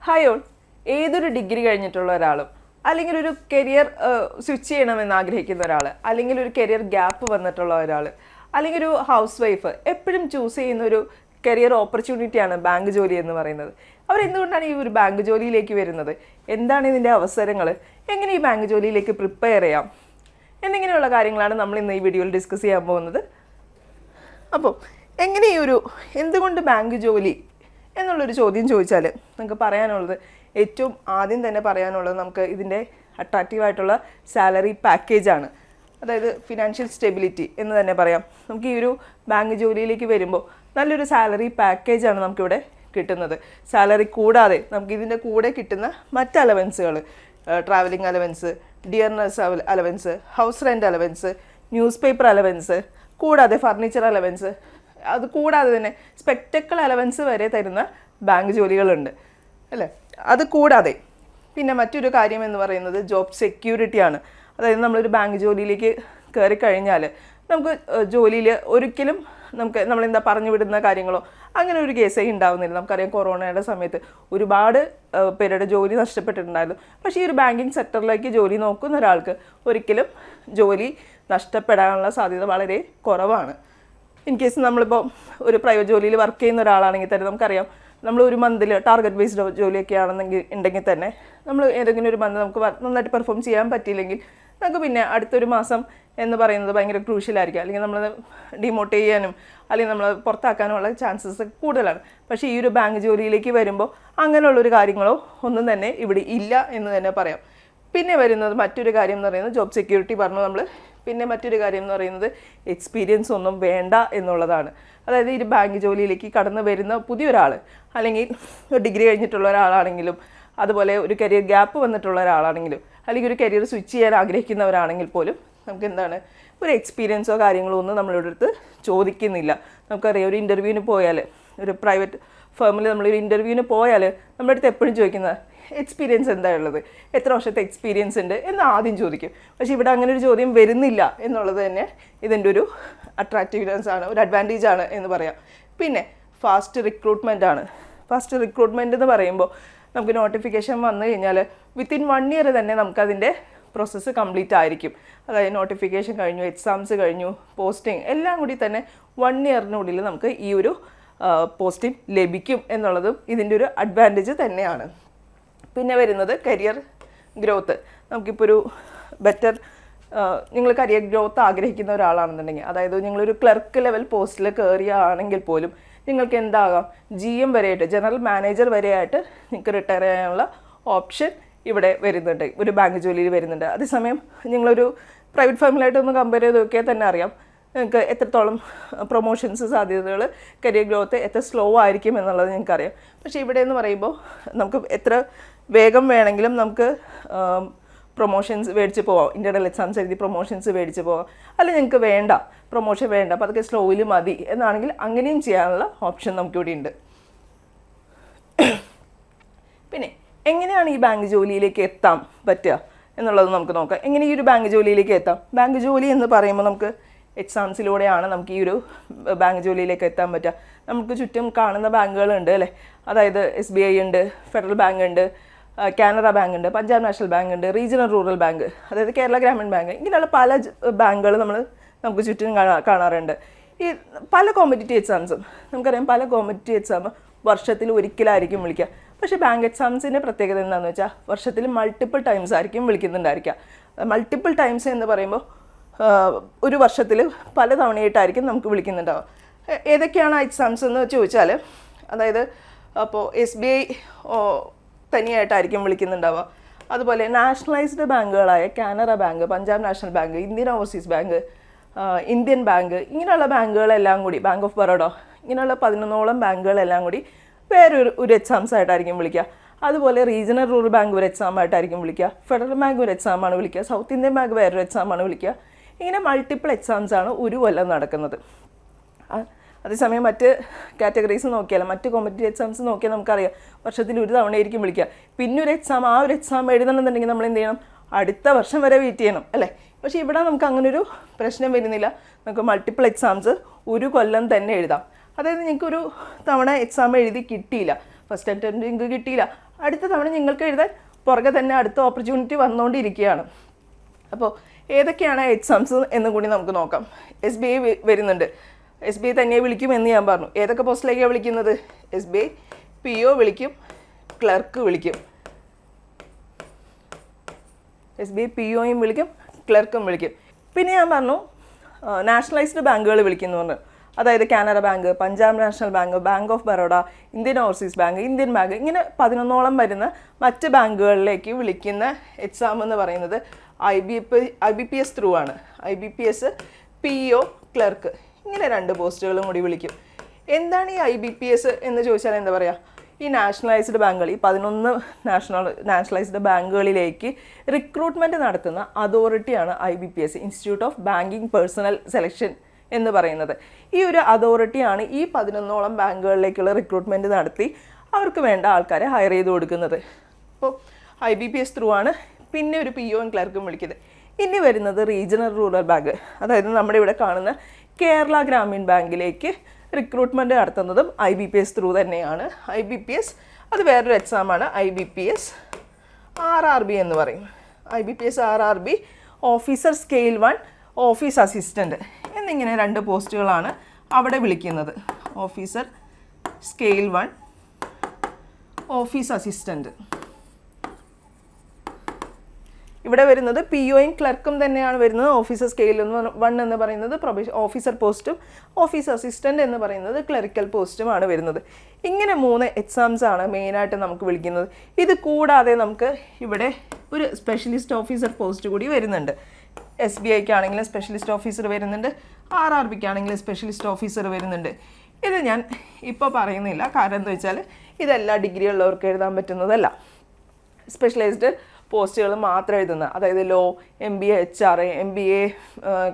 Hi all, ഏതൊരു degree കഴിഞ്ഞിട്ടുള്ള ഒരാളും അല്ലെങ്കിൽ ഒരു കരിയർ സ്വിച്ച് ചെയ്യണമെന്ന് ആഗ്രഹിക്കുന്ന ഒരാൾ, അല്ലെങ്കിൽ ഒരു കരിയർ ഗ്യാപ്പ് വന്നിട്ടുള്ള ഒരാൾ, അല്ലെങ്കിൽ ഒരു ഹൗസ് വൈഫ് എപ്പോഴും ചൂസ് ചെയ്യുന്ന ഒരു കരിയർ ഓപ്പർച്യൂണിറ്റിയാണ് ബാങ്ക് ജോലി എന്ന് പറയുന്നത്. അവരെന്തുകൊണ്ടാണ് ഈ ഒരു ബാങ്ക് ജോലിയിലേക്ക് വരുന്നത്? എന്താണ് ഇതിൻ്റെ അവസരങ്ങൾ? എങ്ങനെ ഈ ബാങ്ക് ജോലിയിലേക്ക് പ്രിപ്പയർ ചെയ്യാം എന്നിങ്ങനെയുള്ള കാര്യങ്ങളാണ് നമ്മൾ ഇന്ന് ഈ വീഡിയോയിൽ ഡിസ്കസ് ചെയ്യാൻ പോകുന്നത്. അപ്പോൾ എങ്ങനെ ഈ ഒരു എന്തുകൊണ്ട് ബാങ്ക് ജോലി എന്നുള്ളൊരു ചോദ്യം ചോദിച്ചാൽ നമുക്ക് പറയാനുള്ളത്, ഏറ്റവും ആദ്യം തന്നെ പറയാനുള്ളത് നമുക്ക് ഇതിൻ്റെ അട്രാക്റ്റീവായിട്ടുള്ള സാലറി പാക്കേജാണ്. അതായത് ഫിനാൻഷ്യൽ സ്റ്റെബിലിറ്റി എന്ന് തന്നെ പറയാം. നമുക്ക് ഈ ഒരു ബാങ്ക് ജോലിയിലേക്ക് വരുമ്പോൾ നല്ലൊരു സാലറി പാക്കേജാണ് നമുക്കിവിടെ കിട്ടുന്നത്. സാലറി കൂടാതെ നമുക്ക് ഇതിൻ്റെ കൂടെ കിട്ടുന്ന മറ്റ് അലവൻസുകൾ, travelling allowance, dearness allowance, house rent allowance, news paper allowance, കൂടാതെ ഫർണിച്ചർ അലവൻസ്, അത് കൂടാതെ തന്നെ സ്പെക്ടക്കിൾ അലവൻസ് വരെ തരുന്ന ബാങ്ക് ജോലികളുണ്ട് അല്ലേ. അത് കൂടാതെ പിന്നെ മറ്റൊരു കാര്യം എന്ന് പറയുന്നത് ജോബ് സെക്യൂരിറ്റിയാണ്. അതായത് നമ്മളൊരു ബാങ്ക് ജോലിയിലേക്ക് കയറി കഴിഞ്ഞാൽ നമുക്ക് ജോലിയിൽ ഒരിക്കലും നമ്മളെന്താ പറഞ്ഞു വിടുന്ന കാര്യങ്ങളോ അങ്ങനെ ഒരു കേസേ ഉണ്ടാവുന്നില്ല. നമുക്കറിയാം, കൊറോണയുടെ സമയത്ത് ഒരുപാട് പേരുടെ ജോലി നഷ്ടപ്പെട്ടിട്ടുണ്ടായിരുന്നു. പക്ഷേ ഈ ഒരു ബാങ്കിങ് സെക്ടറിലേക്ക് ജോലി നോക്കുന്ന ഒരാൾക്ക് ഒരിക്കലും ജോലി നഷ്ടപ്പെടാനുള്ള സാധ്യത വളരെ കുറവാണ്. ഇൻ കേസ് നമ്മളിപ്പോൾ ഒരു പ്രൈവറ്റ് ജോലിയിൽ വർക്ക് ചെയ്യുന്ന ഒരാളാണെങ്കിൽ തന്നെ നമുക്കറിയാം, നമ്മൾ ഒരു മന്തിൽ ടാർഗറ്റ് ബേസ്ഡ് ജോലിയൊക്കെ ഉണ്ടെങ്കിൽ തന്നെ നമ്മൾ ഏതെങ്കിലും ഒരു മന്ത് നമുക്ക് നന്നായിട്ട് പെർഫോം ചെയ്യാൻ പറ്റിയില്ലെങ്കിൽ നമുക്ക് പിന്നെ അടുത്തൊരു മാസം എന്ന് പറയുന്നത് ഭയങ്കര ക്രൂഷ്യലായിരിക്കും. അല്ലെങ്കിൽ നമ്മൾ ഡിമോട്ട് ചെയ്യാനും അല്ലെങ്കിൽ നമ്മൾ പുറത്താക്കാനുമുള്ള ചാൻസസ് കൂടുതലാണ്. പക്ഷേ ഈ ഒരു ബാങ്ക് ജോലിയിലേക്ക് വരുമ്പോൾ അങ്ങനെയുള്ളൊരു കാര്യങ്ങളോ ഒന്നും തന്നെ ഇവിടെ ഇല്ല എന്ന് തന്നെ പറയാം. പിന്നെ വരുന്നത് മറ്റൊരു കാര്യം എന്ന് പറയുന്നത് ജോബ് സെക്യൂരിറ്റി പറഞ്ഞു നമ്മൾ. പിന്നെ മറ്റൊരു കാര്യം എന്ന് പറയുന്നത് എക്സ്പീരിയൻസ് ഒന്നും വേണ്ട എന്നുള്ളതാണ്. അതായത് ഈ ബാങ്ക് ജോലിയിലേക്ക് കടന്നു വരുന്ന പുതിയൊരാൾ, അല്ലെങ്കിൽ ഡിഗ്രി കഴിഞ്ഞിട്ടുള്ള ഒരാളാണെങ്കിലും, അതുപോലെ ഒരു കരിയർ ഗ്യാപ്പ് വന്നിട്ടുള്ള ഒരാളാണെങ്കിലും, അല്ലെങ്കിൽ ഒരു കരിയർ സ്വിച്ച് ചെയ്യാൻ ആഗ്രഹിക്കുന്നവരാണെങ്കിൽ പോലും നമുക്ക് എന്താണ് ഒരു എക്സ്പീരിയൻസോ കാര്യങ്ങളോ ഒന്നും നമ്മളുടെ അടുത്ത് ചോദിക്കുന്നില്ല. നമുക്കറിയാം, ഒരു ഇൻ്റർവ്യൂവിന് പോയാൽ, ഒരു പ്രൈവറ്റ് ഫേമിൽ നമ്മളൊരു ഇൻ്റർവ്യൂവിന് പോയാൽ നമ്മുടെ അടുത്ത് എപ്പോഴും ചോദിക്കുന്നത് എക്സ്പീരിയൻസ് എന്താ ഉള്ളത്, എത്ര വർഷത്തെ എക്സ്പീരിയൻസ് ഉണ്ട് എന്ന് ആദ്യം ചോദിക്കും. പക്ഷേ ഇവിടെ അങ്ങനെ ഒരു ചോദ്യം വരുന്നില്ല എന്നുള്ളത് തന്നെ ഇതിൻ്റെ ഒരു അട്രാക്റ്റീവ്നെസ് ആണ്, ഒരു അഡ്വാൻറ്റേജ് ആണ് എന്ന് പറയാം. പിന്നെ ഫാസ്റ്റ് റിക്രൂട്ട്മെൻ്റ് ആണ്. ഫാസ്റ്റ് റിക്രൂട്ട്മെൻറ്റ് എന്ന് പറയുമ്പോൾ നമുക്ക് നോട്ടിഫിക്കേഷൻ വന്നു കഴിഞ്ഞാൽ വിത്തിൻ 1 ഇയർ തന്നെ നമുക്കതിൻ്റെ പ്രോസസ്സ് കംപ്ലീറ്റ് ആയിരിക്കും. അതായത് നോട്ടിഫിക്കേഷൻ കഴിഞ്ഞു, എക്സാംസ് കഴിഞ്ഞു, പോസ്റ്റിംഗ് എല്ലാം കൂടി തന്നെ 1 ഇയറിനുള്ളിൽ നമുക്ക് ഈ ഒരു പോസ്റ്റിംഗ് ലഭിക്കും എന്നുള്ളതും ഇതിൻ്റെ ഒരു അഡ്വാൻറ്റേജ് തന്നെയാണ്. പിന്നെ വരുന്നത് കരിയർ ഗ്രോത്ത്. നമുക്കിപ്പോൾ ഒരു ബെറ്റർ നിങ്ങൾ കരിയർ ഗ്രോത്ത് ആഗ്രഹിക്കുന്ന ഒരാളാണെന്നുണ്ടെങ്കിൽ, അതായത് നിങ്ങളൊരു ക്ലർക്ക് ലെവൽ പോസ്റ്റിൽ കയറിയാണെങ്കിൽ പോലും നിങ്ങൾക്ക് എന്താകാം, GM വരെയായിട്ട്, ജനറൽ മാനേജർ വരെയായിട്ട് നിങ്ങൾക്ക് റിട്ടയർ ചെയ്യാനുള്ള ഓപ്ഷൻ ഇവിടെ വരുന്നുണ്ട്, ഒരു ബാങ്ക് ജോലിയിൽ വരുന്നുണ്ട്. അതേസമയം നിങ്ങളൊരു പ്രൈവറ്റ് ഫേമിലായിട്ടൊന്ന് കമ്പയർ ചെയ്ത് നോക്കിയാൽ തന്നെ അറിയാം നിങ്ങൾക്ക് എത്രത്തോളം പ്രൊമോഷൻസ് സാധ്യതകൾ, കരിയർ ഗ്രോത്ത് എത്ര സ്ലോ ആയിരിക്കും എന്നുള്ളത് നിങ്ങൾക്കറിയാം. പക്ഷേ ഇവിടെ എന്ന് പറയുമ്പോൾ നമുക്ക് എത്ര വേഗം വേണമെങ്കിലും നമുക്ക് പ്രൊമോഷൻസ് മേടിച്ച് പോവാം. ഇൻ്റർണൽ എക്സാംസ് എഴുതി പ്രൊമോഷൻസ് മേടിച്ച് പോവാം. അല്ലെങ്കിൽ നിങ്ങൾക്ക് വേണ്ട, പ്രൊമോഷൻ വേണ്ട, അപ്പോൾ അതൊക്കെ സ്ലോയിൽ മതി എന്നാണെങ്കിൽ അങ്ങനെയും ചെയ്യാനുള്ള ഓപ്ഷൻ നമുക്കിവിടെ ഉണ്ട്. പിന്നെ എങ്ങനെയാണ് ഈ ബാങ്ക് ജോലിയിലേക്ക് എത്താൻ പറ്റുക എന്നുള്ളത് നമുക്ക് നോക്കാം. എങ്ങനെ ഈ ഒരു ബാങ്ക് ജോലിയിലേക്ക് എത്താം? ബാങ്ക് ജോലി എന്ന് പറയുമ്പോൾ നമുക്ക് എക്സാംസിലൂടെയാണ് നമുക്ക് ഈ ഒരു ബാങ്ക് ജോലിയിലേക്ക് എത്താൻ പറ്റുക. നമുക്ക് ചുറ്റും കാണുന്ന ബാങ്കുകളുണ്ട് അല്ലേ. അതായത് SBI ഉണ്ട്, ഫെഡറൽ ബാങ്ക് ഉണ്ട്, കാനറ ബാങ്ക് ഉണ്ട്, പഞ്ചാബ് നാഷണൽ ബാങ്ക് ഉണ്ട്, റീജിയണൽ റൂറൽ ബാങ്ക്, അതായത് കേരള ഗ്രാമീൺ ബാങ്ക്, ഇങ്ങനെയുള്ള പല ബാങ്കുകൾ നമുക്ക് ചുറ്റും കാണാറുണ്ട്. ഈ പല കോമ്പറ്റീറ്റീവ് എക്സാംസും നമുക്കറിയാം, പല കോമ്പറ്റീറ്റീവ് എക്സാം വർഷത്തിൽ ഒരിക്കലായിരിക്കും വിളിക്കുക. പക്ഷേ ബാങ്ക് എക്സാംസിൻ്റെ പ്രത്യേകത എന്താണെന്ന് വെച്ചാൽ വർഷത്തിൽ മൾട്ടിപ്പിൾ ടൈംസ് ആയിരിക്കും വിളിക്കുന്നുണ്ടായിരിക്കുക. മൾട്ടിപ്പിൾ ടൈംസ് എന്ന് പറയുമ്പോൾ ഒരു വർഷത്തിൽ പല തവണയായിട്ടായിരിക്കും നമുക്ക് വിളിക്കുന്നുണ്ടാവുക. ഏതൊക്കെയാണ് എക്സാംസ് എന്ന് ചോദിച്ചാൽ, അതായത് അപ്പോൾ SBI തനിയായിട്ടായിരിക്കും വിളിക്കുന്നുണ്ടാവുക. അതുപോലെ നാഷണലൈസ്ഡ് ബാങ്കുകളായ Canara bank, Punjab national bank, Indian overseas bank, Indian bank, ഇങ്ങനെയുള്ള ബാങ്കുകളെല്ലാം കൂടി, ബാങ്ക് ഓഫ് ബറോഡ, ഇങ്ങനെയുള്ള 11ഓളം ബാങ്കുകളെല്ലാം കൂടി വേറൊരു എക്സാംസ് ആയിട്ടായിരിക്കും വിളിക്കുക. അതുപോലെ റീജിയണൽ റൂറൽ ബാങ്ക് ഒരു എക്സാം ആയിട്ടായിരിക്കും വിളിക്കുക, ഫെഡറൽ ബാങ്ക് ഒരു എക്സാമാണ് വിളിക്കുക, സൗത്ത് ഇന്ത്യൻ ബാങ്ക് വേറൊരു എക്സാമാണ് വിളിക്കുക. ഇങ്ങനെ മൾട്ടിപ്പിൾ എക്സാംസാണ് ഒരു കൊല്ലം നടക്കുന്നത്. അതേസമയം മറ്റ് കാറ്റഗറീസ് നോക്കിയാൽ, മറ്റ് കോമ്പറ്റീറ്റീവ് എക്സാംസ് നോക്കിയാൽ നമുക്കറിയാം വർഷത്തിൽ ഒരു തവണയായിരിക്കും വിളിക്കുക. പിന്നെ ഒരു എക്സാം, ആ ഒരു എക്സാം എഴുതണമെന്നുണ്ടെങ്കിൽ നമ്മൾ എന്ത് ചെയ്യണം, അടുത്ത വർഷം വരെ വെയിറ്റ് ചെയ്യണം അല്ലേ. പക്ഷേ ഇവിടെ നമുക്ക് അങ്ങനൊരു പ്രശ്നം വരുന്നില്ല. നമുക്ക് മൾട്ടിപ്പിൾ എക്സാംസ് ഒരു കൊല്ലം തന്നെ എഴുതാം. അതായത് നിങ്ങൾക്കൊരു തവണ എക്സാം എഴുതി കിട്ടിയില്ല, ഫസ്റ്റ് അറ്റംപ്റ്റ് നിങ്ങൾക്ക് കിട്ടിയില്ല, അടുത്ത തവണ നിങ്ങൾക്ക് എഴുതാൻ പുറകെ തന്നെ അടുത്ത ഓപ്പർച്യൂണിറ്റി വന്നുകൊണ്ടിരിക്കുകയാണ്. അപ്പോൾ ഏതൊക്കെയാണ് എക്സാംസ് എന്ന് കൂടി നമുക്ക് നോക്കാം. SBI വരുന്നുണ്ട്. SBI തന്നെ വിളിക്കുമെന്ന് ഞാൻ പറഞ്ഞു. ഏതൊക്കെ പോസ്റ്റിലേക്കാണ് വിളിക്കുന്നത്? SBI PO വിളിക്കും, ക്ലർക്ക് വിളിക്കും. SBI POയും വിളിക്കും, ക്ലർക്കും വിളിക്കും. പിന്നെ ഞാൻ പറഞ്ഞു നാഷണലൈസ്ഡ് ബാങ്കുകൾ വിളിക്കുന്നു പറഞ്ഞു. അതായത് Canara bank, Punjab national bank, bank of Baroda, Indian overseas bank, Indian bank, ഇങ്ങനെ 11ഓളം വരുന്ന മറ്റ് ബാങ്കുകളിലേക്ക് വിളിക്കുന്ന എക്സാം എന്ന് പറയുന്നത് IBPS ത്രൂ ആണ്. IBPS, PO, ക്ലർക്ക്, ഇങ്ങനെ 2 പോസ്റ്റുകളും കൂടി വിളിക്കും. എന്താണ് ഈ IBPS എന്ന് ചോദിച്ചാൽ എന്താ പറയുക? ഈ നാഷണലൈസ്ഡ് ബാങ്കുകൾ, ഈ 11 നാഷണലൈസ്ഡ് ബാങ്കുകളിലേക്ക് റിക്രൂട്ട്മെൻറ്റ് നടത്തുന്ന അതോറിറ്റിയാണ് IBPS, institute of banking personal selection എന്ന് പറയുന്നത്. ഈ ഒരു അതോറിറ്റിയാണ് ഈ 11ഓളം ബാങ്കുകളിലേക്കുള്ള റിക്രൂട്ട്മെൻറ്റ് നടത്തി അവർക്ക് വേണ്ട ആൾക്കാരെ ഹയർ ചെയ്ത് കൊടുക്കുന്നത്. അപ്പോൾ IBPS ത്രൂ ആണ്. പിന്നെ ഒരു POയും ക്ലർക്കും വിളിക്കുന്നത്. ഇനി വരുന്നത് റീജിയണൽ റൂറൽ ബാങ്ക്, അതായത് നമ്മുടെ ഇവിടെ കാണുന്ന കേരള ഗ്രാമീൺ ബാങ്കിലേക്ക് റിക്രൂട്ട്മെൻറ്റ് നടത്തുന്നതും IBPS ത്രൂ തന്നെയാണ്. IBPS അത് വേറൊരു എക്സാമാണ്. IBPS RRB എന്ന് പറയും. IBPS RRB officer scale 1, office assistant എന്നിങ്ങനെ 2 പോസ്റ്റുകളാണ് അവിടെ വിളിക്കുന്നത്. Officer scale 1, office assistant. ഇവിടെ വരുന്നത് POയും ക്ലർക്കും തന്നെയാണ് വരുന്നത്. ഓഫീസർ സ്കെയിൽ 1 എന്ന് പറയുന്നത് ഓഫീസർ പോസ്റ്റും, ഓഫീസ് അസിസ്റ്റൻ്റ് എന്ന് പറയുന്നത് ക്ലറിക്കൽ പോസ്റ്റുമാണ് വരുന്നത്. ഇങ്ങനെ 3 എക്സാംസ് ആണ് മെയിനായിട്ട് നമുക്ക് വിളിക്കുന്നത്. ഇത് കൂടാതെ നമുക്ക് ഇവിടെ ഒരു സ്പെഷ്യലിസ്റ്റ് ഓഫീസർ പോസ്റ്റ് കൂടി വരുന്നുണ്ട്. SBIക്കാണെങ്കിലും സ്പെഷ്യലിസ്റ്റ് ഓഫീസർ വരുന്നുണ്ട്, RRBക്കാണെങ്കിലും സ്പെഷ്യലിസ്റ്റ് ഓഫീസർ വരുന്നുണ്ട്. ഇത് ഞാൻ ഇപ്പോൾ പറയുന്നില്ല, കാരണം എന്താ വെച്ചാൽ ഇതെല്ലാം ഡിഗ്രി ഉള്ളവർക്ക് എഴുതാൻ പറ്റുന്നതല്ല. സ്പെഷ്യലൈസ്ഡ് പോസ്റ്റുകൾ മാത്രം എഴുതുന്ന, അതായത് ലോ, MBA HRA, MBA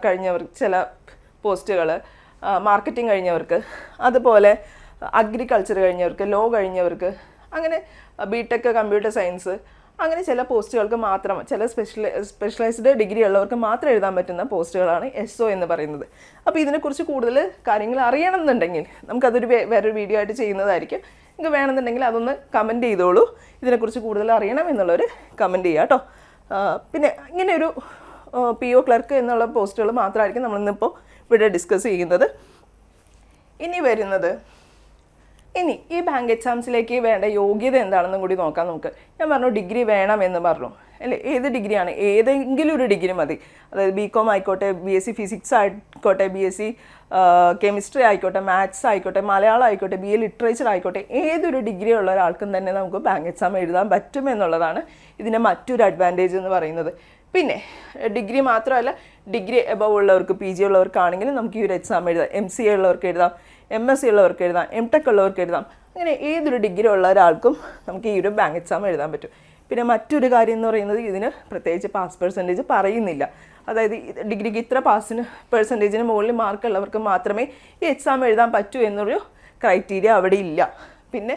കഴിഞ്ഞവർ ചില പോസ്റ്റുകൾ, മാർക്കറ്റിംഗ് കഴിഞ്ഞവർക്ക്, അതുപോലെ അഗ്രികൾച്ചർ കഴിഞ്ഞവർക്ക്, ലോ കഴിഞ്ഞവർക്ക്, അങ്ങനെ BTech കമ്പ്യൂട്ടർ സയൻസ്, അങ്ങനെ ചില പോസ്റ്റുകൾക്ക് മാത്രം, ചില സ്പെഷ്യലൈസ്ഡ് ഡിഗ്രി ഉള്ളവർക്ക് മാത്രം എഴുതാൻ പറ്റുന്ന പോസ്റ്റുകളാണ് SO എന്ന് പറയുന്നത്. അപ്പോൾ ഇതിനെക്കുറിച്ച് കൂടുതൽ കാര്യങ്ങൾ അറിയണമെന്നുണ്ടെങ്കിൽ നമുക്കതൊരു വേറൊരു വീഡിയോ ആയിട്ട് ചെയ്യുന്നതായിരിക്കും. നിങ്ങൾക്ക് വേണമെന്നുണ്ടെങ്കിൽ അതൊന്ന് കമൻറ്റ് ചെയ്തോളൂ. ഇതിനെക്കുറിച്ച് കൂടുതൽ അറിയണം എന്നുള്ളൊരു കമൻറ്റ് ചെയ്യുക കേട്ടോ. പിന്നെ ഇങ്ങനെ ഒരു PO ക്ലർക്ക് എന്നുള്ള പോസ്റ്റുകൾ മാത്രമായിരിക്കും നമ്മളിന്നിപ്പോൾ ഇവിടെ ഡിസ്കസ് ചെയ്യുന്നത്. ഇനി ഈ ബാങ്ക് എക്സാംസിലേക്ക് വേണ്ട യോഗ്യത എന്താണെന്നും കൂടി നോക്കാം നമുക്ക്. ഞാൻ പറഞ്ഞു ഡിഗ്രി വേണമെന്ന് പറഞ്ഞു അല്ലേ. ഏത് ഡിഗ്രിയാണ്? ഏതെങ്കിലും ഒരു ഡിഗ്രി മതി. അതായത് BCom ആയിക്കോട്ടെ, BSc ഫിസിക്സ് ആയിക്കോട്ടെ, BSc കെമിസ്ട്രി ആയിക്കോട്ടെ, മാത്സ് ആയിക്കോട്ടെ, മലയാളം ആയിക്കോട്ടെ, BA ലിറ്ററേച്ചർ ആയിക്കോട്ടെ, ഏതൊരു ഡിഗ്രി ഉള്ള ഒരാൾക്കും തന്നെ നമുക്ക് ബാങ്ക് എക്സാം എഴുതാൻ പറ്റും എന്നുള്ളതാണ് ഇതിൻ്റെ മറ്റൊരു അഡ്വാൻറ്റേജ് എന്ന് പറയുന്നത്. പിന്നെ ഡിഗ്രി മാത്രമല്ല, ഡിഗ്രി എബവ് ഉള്ളവർക്ക്, PG ഉള്ളവർക്കാണെങ്കിലും നമുക്ക് ഈ ഒരു എക്സാം എഴുതാം. MCA ഉള്ളവർക്ക് എഴുതാം, MSc ഉള്ളവർക്ക് എഴുതാം, MTech ഉള്ളവർക്ക് എഴുതാം. അങ്ങനെ ഏതൊരു ഡിഗ്രി ഉള്ള ഒരാൾക്കും നമുക്ക് ഈ ഒരു ബാങ്ക് എക്സാം എഴുതാൻ പറ്റും. പിന്നെ മറ്റൊരു കാര്യം എന്ന് പറയുന്നത്, ഇതിന് പ്രത്യേകിച്ച് പാസ് പെർസെൻറ്റേജ് പറയുന്നില്ല. അതായത് ഡിഗ്രിക്ക് ഇത്ര പെർസെൻറ്റേജിന് മുകളിൽ മാർക്കുള്ളവർക്ക് മാത്രമേ ഈ എക്സാം എഴുതാൻ പറ്റൂ എന്നൊരു ക്രൈറ്റീരിയ അവിടെ ഇല്ല. പിന്നെ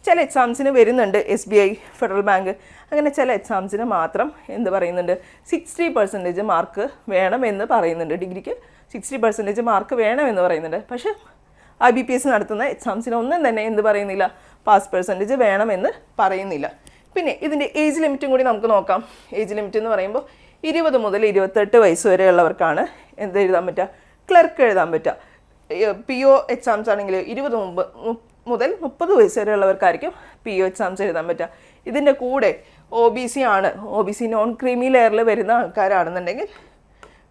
ചില എക്സാംസിന് വരുന്നുണ്ട്, SBI, ഫെഡറൽ ബാങ്ക്, അങ്ങനെ ചില എക്സാംസിന് മാത്രം എന്ത് പറയുന്നുണ്ട്, 60% മാർക്ക് വേണമെന്ന് പറയുന്നുണ്ട്. ഡിഗ്രിക്ക് 60% മാർക്ക് വേണമെന്ന് പറയുന്നുണ്ട്. പക്ഷേ IBPS നടത്തുന്ന എക്സാംസിന് ഒന്നും തന്നെ എന്ത് പറയുന്നില്ല, പാസ് പെർസെൻറ്റേജ് വേണമെന്ന് പറയുന്നില്ല. പിന്നെ ഇതിൻ്റെ ഏജ് ലിമിറ്റും കൂടി നമുക്ക് നോക്കാം. ഏജ് ലിമിറ്റ് എന്ന് പറയുമ്പോൾ 20 മുതൽ 28 വയസ്സ് വരെയുള്ളവർക്കാണ് എന്ത് എഴുതാൻ പറ്റുക, ക്ലർക്ക് എഴുതാൻ പറ്റുക. PO എക്സാംസ് ആണെങ്കിൽ 20 മുതൽ 30 വയസ്സ് വരെയുള്ളവർക്കായിരിക്കും PO എക്സാംസ് എഴുതാൻ പറ്റുക. ഇതിൻ്റെ കൂടെ OBC ആണ്, OBC നോൺ ക്രീമി ലെയറിൽ വരുന്ന ആൾക്കാരാണെന്നുണ്ടെങ്കിൽ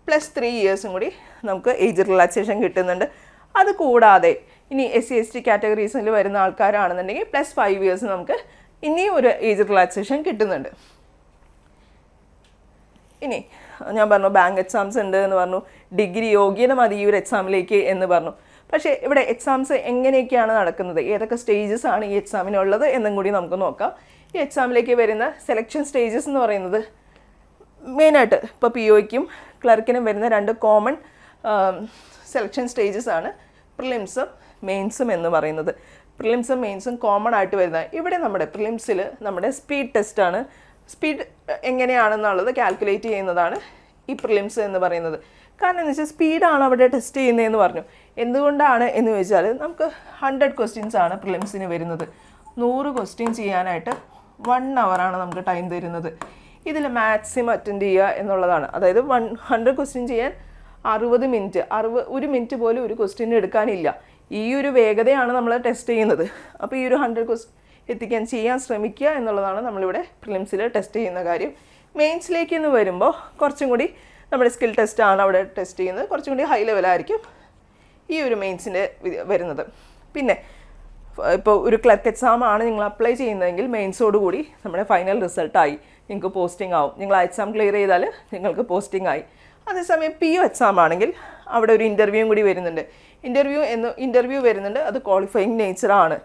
+3 ഇയേഴ്സും കൂടി നമുക്ക് ഏജ് റിലാക്സേഷൻ കിട്ടുന്നുണ്ട്. അത് കൂടാതെ ഇനി SC ST കാറ്റഗറീസിൽ വരുന്ന ആൾക്കാരാണെന്നുണ്ടെങ്കിൽ +5 ഇയേഴ്സ് നമുക്ക് ഇനിയും ഒരു ഏജ് റിലാക്സേഷൻ കിട്ടുന്നുണ്ട്. ഇനി ഞാൻ പറഞ്ഞു ബാങ്ക് എക്സാംസ് ഉണ്ട് എന്ന് പറഞ്ഞു, ഡിഗ്രി യോഗ്യത മതി ഈ ഒരു എക്സാമിലേക്ക് എന്ന് പറഞ്ഞു. പക്ഷേ ഇവിടെ എക്സാംസ് എങ്ങനെയൊക്കെയാണ് നടക്കുന്നത്, ഏതൊക്കെ സ്റ്റേജസ് ആണ് ഈ എക്സാമിനുള്ളത് എന്നും കൂടി നമുക്ക് നോക്കാം. ഈ എക്സാമിലേക്ക് വരുന്ന സെലക്ഷൻ സ്റ്റേജസ് എന്ന് പറയുന്നത് മെയിനായിട്ട് ഇപ്പോൾ POയ്ക്കും ക്ലർക്കിനും വരുന്ന 2 കോമൺ സെലക്ഷൻ സ്റ്റേജസ് ആണ് പ്രിലിംസും മെയിൻസും എന്ന് പറയുന്നത്. പ്രിലിംസും മെയിൻസും കോമൺ ആയിട്ട് വരുന്നത്. ഇവിടെ നമ്മുടെ പ്രിലിംസിൽ നമ്മുടെ സ്പീഡ് ടെസ്റ്റാണ്. സ്പീഡ് എങ്ങനെയാണെന്നുള്ളത് കാൽക്കുലേറ്റ് ചെയ്യുന്നതാണ് ഈ പ്രിലിംസ് എന്ന് പറയുന്നത്. കാരണം എന്ന് വെച്ചാൽ സ്പീഡാണ് അവിടെ ടെസ്റ്റ് ചെയ്യുന്നതെന്ന് പറഞ്ഞു. എന്തുകൊണ്ടാണ് എന്ന് ചോദിച്ചാൽ നമുക്ക് 100 ക്വസ്റ്റ്യൻസ് ആണ് പ്രിലിംസിന് വരുന്നത്. 100 ക്വസ്റ്റ്യൻ ചെയ്യാനായിട്ട് 1 hour നമുക്ക് ടൈം തരുന്നത്. ഇതിൽ മാക്സിമം അറ്റൻഡ് ചെയ്യുക എന്നുള്ളതാണ്. അതായത് 100 ക്വസ്റ്റ്യൻ ചെയ്യാൻ 60 മിനിറ്റ്, 1 മിനിറ്റ് പോലും ഒരു ക്വസ്റ്റ്യൻ എടുക്കാനില്ല. ഈ ഒരു വേഗതയാണ് നമ്മൾ ടെസ്റ്റ് ചെയ്യുന്നത്. അപ്പോൾ ഈ ഒരു 100 ക്വസ്റ്റ്യൻ ചെയ്യാൻ ശ്രമിക്കുക എന്നുള്ളതാണ് നമ്മളിവിടെ പ്രിലിംസിൽ ടെസ്റ്റ് ചെയ്യുന്ന കാര്യം. മെയിൻസിലേക്ക് എന്ന് വരുമ്പോൾ കുറച്ചും കൂടി നമ്മുടെ സ്കിൽ ടെസ്റ്റാണ് അവിടെ ടെസ്റ്റ് ചെയ്യുന്നത്. കുറച്ചും കൂടി ഹൈ ലെവലായിരിക്കും ഈ ഒരു മെയിൻസിൻ്റെ വരുന്നത്. പിന്നെ ഇപ്പോൾ ഒരു ക്ലർക്ക് എക്സാം ആണ് നിങ്ങൾ അപ്ലൈ ചെയ്യുന്നതെങ്കിൽ മെയിൻസോടുകൂടി നമ്മുടെ ഫൈനൽ റിസൾട്ടായി, നിങ്ങൾക്ക് പോസ്റ്റിംഗ് ആവും. നിങ്ങൾ ആ എക്സാം ക്ലിയർ ചെയ്താൽ നിങ്ങൾക്ക് പോസ്റ്റിംഗ് ആയി. അതേസമയം PO എക്സാം ആണെങ്കിൽ അവിടെ ഒരു ഇൻ്റർവ്യൂവും കൂടി വരുന്നുണ്ട്. ഇൻ്റർവ്യൂ വരുന്നുണ്ട്. അത് ക്വാളിഫയിങ് നേച്ചറാണ്.